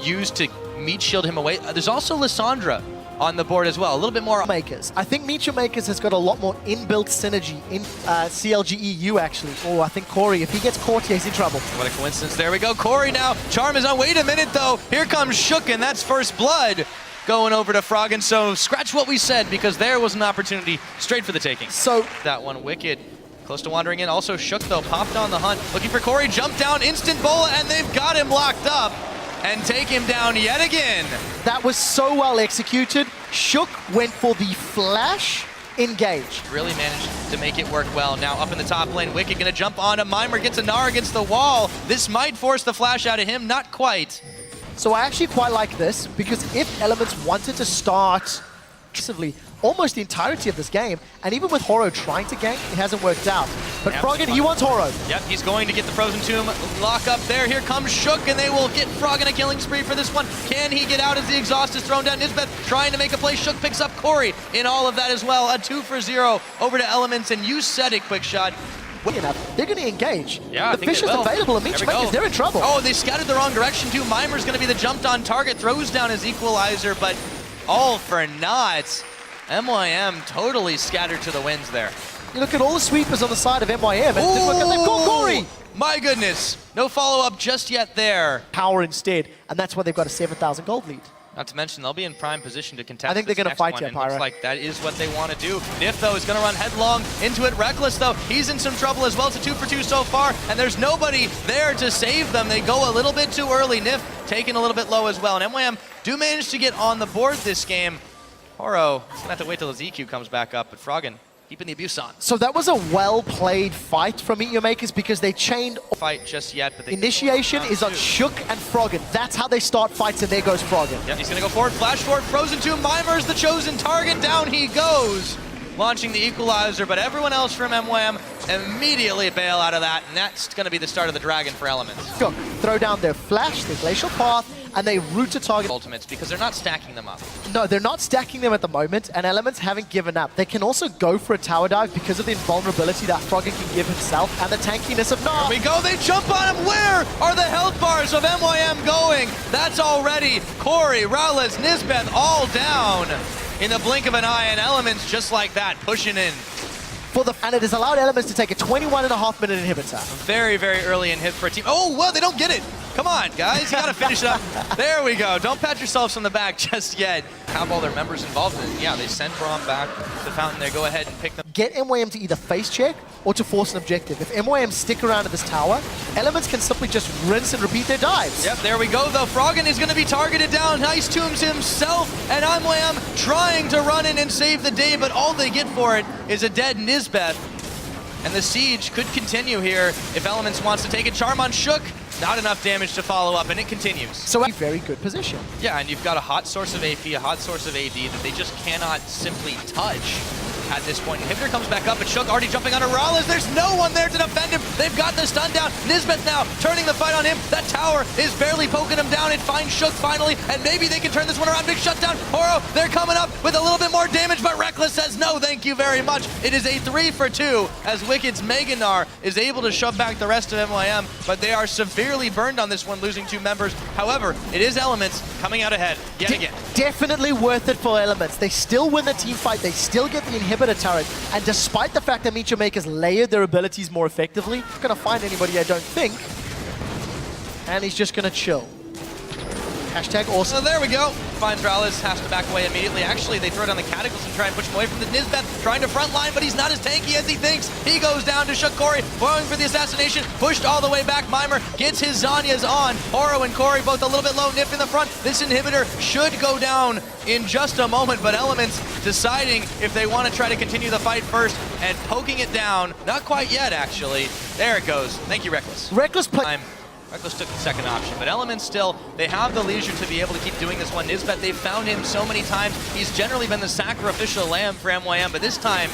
use to meat shield him away. There's also Lissandra on the board as well. A little bit more. Makers. I think Meet Your Makers has got a lot more inbuilt synergy in CLGEU actually. Oh, I think Kori, if he gets caught, he's in trouble. What a coincidence. There we go. Kori now. Charm is on. Wait a minute though. Here comes Shook, and that's first blood going over to Froggen. So scratch what we said, because there was an opportunity straight for the taking. So that one wicked. Close to wandering in. Also Shook though, popped on the hunt. Looking for Kori, jump down, instant bola, and they've got him locked up and take him down yet again. That was so well executed. Shook went for the flash engage. Really managed to make it work well. Now up in the top lane, Wicked gonna jump on him. MYM gets a Gnar against the wall. This might force the flash out of him, not quite. So I actually quite like this, because if Elements wanted to start aggressively almost the entirety of this game, and even with Horo trying to gank, it hasn't worked out. But Froggen, he wants Horo. Yep, he's going to get the Frozen Tomb lock up there. Here comes Shook, and they will get Froggen a killing spree for this one. Can he get out as the exhaust is thrown down? Nisbeth trying to make a play. Shook picks up Kori in all of that as well. A 2 for 0 over to Elements, and you said it, quick shot. They're going to engage. Yeah, the fish is available, and Meet Your Makers, they're in trouble. Oh, they scattered the wrong direction too. MYM's going to be the jumped on target, throws down his equalizer, but all for naught. MYM totally scattered to the winds there. You look at all the sweepers on the side of MYM, and look at them call Kori. My goodness, no follow-up just yet there. Power instead, and that's why they've got a 7,000 gold lead. Not to mention, they'll be in prime position to contest. I think they're going to fight here, Pyro. Looks like that is what they want to do. Nif, though, is going to run headlong into it. Reckless, though, he's in some trouble as well. It's a 2 for 2 so far, and there's nobody there to save them. They go a little bit too early. Nif taking a little bit low as well, and MYM do manage to get on the board this game. Horo, he's going to have to wait till his EQ comes back up, but Froggen keeping the abuse on. So that was a well-played fight from Meet Your Makers, because they chained... Fight just yet, but they... Initiation is on Shook and Froggen. That's how they start fights, and there goes Froggen. Yep, he's going to go forward, flash forward, Frozen Tomb. MYM's the chosen target. Down he goes, launching the equalizer, but everyone else from MYM immediately bail out of that, and that's going to be the start of the dragon for Elements. Shook throw down their flash, their glacial path, and they root to target ultimates, because they're not stacking them up. No, they're not stacking them at the moment, and Elements haven't given up. They can also go for a tower dive because of the invulnerability that Froggen can give himself and the tankiness of Gnar. Here we go, they jump on him. Where are the health bars of MYM going? That's already Kori, Rowless, Nisbeth all down in the blink of an eye, and Elements just like that, pushing in. And it has allowed Elements to take a 21.5-minute inhibitor. Very, very early in hit for a team. Oh, well, they don't get it. Come on, guys, you gotta finish it up. There we go. Don't pat yourselves on the back just yet. Have all their members involved in it. Yeah, they send Braum back to the fountain there. Go ahead and pick them. Get MYM to either face check or to force an objective. If MYM stick around at this tower, Elements can simply just rinse and repeat their dives. Yep, there we go though. Froggen is gonna be targeted down. Nice tombs himself, and MYM trying to run in and save the day, but all they get for it is a dead Nisbeth. And the siege could continue here if Elements wants to take it. Charm on Shook, not enough damage to follow up, and it continues. So a very good position. Yeah, and you've got a hot source of AP, a hot source of AD that they just cannot simply touch at this point. Inhibitor comes back up, and Shook already jumping on Rowless. There's no one there to defend him. They've got the stun down. Nisbeth now turning the fight on him. That tower is barely poking him down. It finds Shook finally, and maybe they can turn this one around. Big shutdown. Horo, they're coming up with a little bit more damage, but Reckless says no, thank you very much. It is a 3 for 2 as Wicked's Mega Gnar is able to shove back the rest of MYM, but they are severely burned on this one, losing 2 members. However, it is Elements coming out ahead yet again. Definitely worth it for Elements. They still win the team fight. They still get the inhibitor turret. And despite the fact that Meet Your Makers layered their abilities more effectively, not going to find anybody, I don't think. And he's just going to chill. Hashtag awesome. So there we go. Finds Rowless, has to back away immediately. Actually, they throw down the Cataclysm and try and push him away from the Nisbeth, trying to front line, but he's not as tanky as he thinks. He goes down to Shook. Kori, going for the assassination, pushed all the way back. MYM gets his Zanyas on. Horo and Kori both a little bit low. Nif in the front. This inhibitor should go down in just a moment, but Elements deciding if they want to try to continue the fight first and poking it down. Not quite yet, actually. There it goes. Thank you, Reckless. Reckless play. Reckless took the second option, but Elements still, they have the leisure to be able to keep doing this one. Nisbeth, they've found him so many times. He's generally been the sacrificial lamb for MYM, but this time,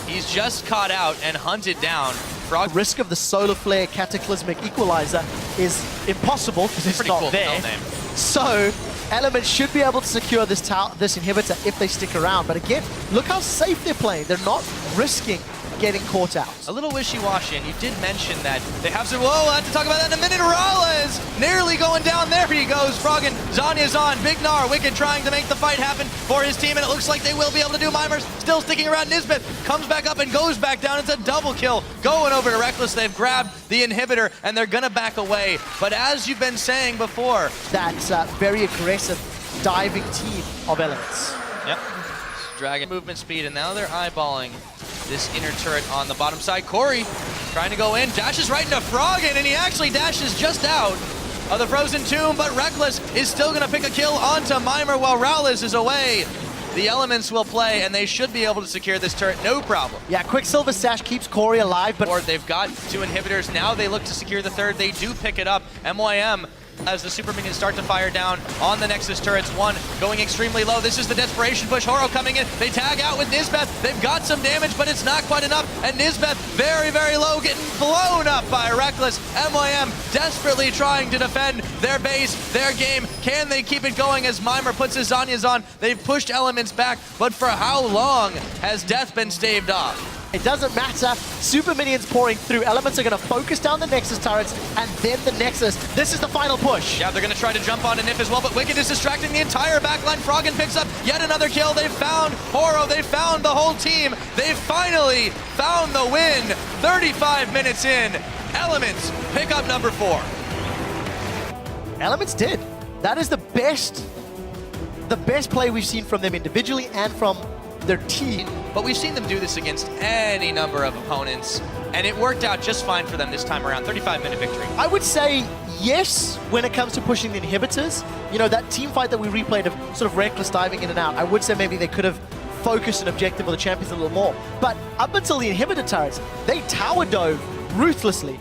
he's just caught out and hunted down. Frog risk of the Solar Flare Cataclysmic Equalizer is impossible because it's not cool there. So, Elements should be able to secure this inhibitor if they stick around. But again, look how safe they're playing. They're not risking getting caught out. A little wishy-washy, and you did mention that they have some... Whoa, we'll have to talk about that in a minute. Rowless nearly going down. There he goes. Froggen Zanya's on. Big Gnar, Wicked trying to make the fight happen for his team, and it looks like they will be able to do. MYMers still sticking around. Nisbet comes back up and goes back down. It's a double kill going over to Reckless. They've grabbed the inhibitor, and they're going to back away. But as you've been saying before, that's a very aggressive diving team of Elements. Yep. Dragon movement speed, and now they're eyeballing this inner turret on the bottom side. Kori trying to go in, dashes right into Froggen, and he actually dashes just out of the frozen tomb, but Reckless is still going to pick a kill onto MYMer while Rowless is away. The Elements will play, and they should be able to secure this turret, no problem. Yeah, Quicksilver Sash keeps Kori alive, but... Or they've got 2 inhibitors, now they look to secure the third. They do pick it up. MYM, as the super minions start to fire down on the Nexus turrets. One going extremely low. This is the desperation push. Horo coming in. They tag out with Nisbeth. They've got some damage, but it's not quite enough. And Nisbeth very, very low, getting blown up by Reckless. MYM desperately trying to defend their base, their game. Can they keep it going as MYMer puts his Zanya's on? They've pushed Elements back, but for how long has death been staved off? It doesn't matter. Super minions pouring through. Elements are going to focus down the Nexus turrets, and then the Nexus. This is the final push. Yeah, they're going to try to jump on to Nif as well, but Wicked is distracting the entire backline. Froggen picks up yet another kill. They've found Horo. They've found the whole team. They've finally found the win. 35 minutes in. Elements pick up number 4. Elements did. That is the best play we've seen from them individually and from their team. But we've seen them do this against any number of opponents, and it worked out just fine for them this time around. 35-minute victory. I would say yes when it comes to pushing the inhibitors. You know, that team fight that we replayed of sort of Reckless diving in and out, I would say maybe they could have focused an objective of the champions a little more. But up until the inhibitor turrets, they tower dove ruthlessly.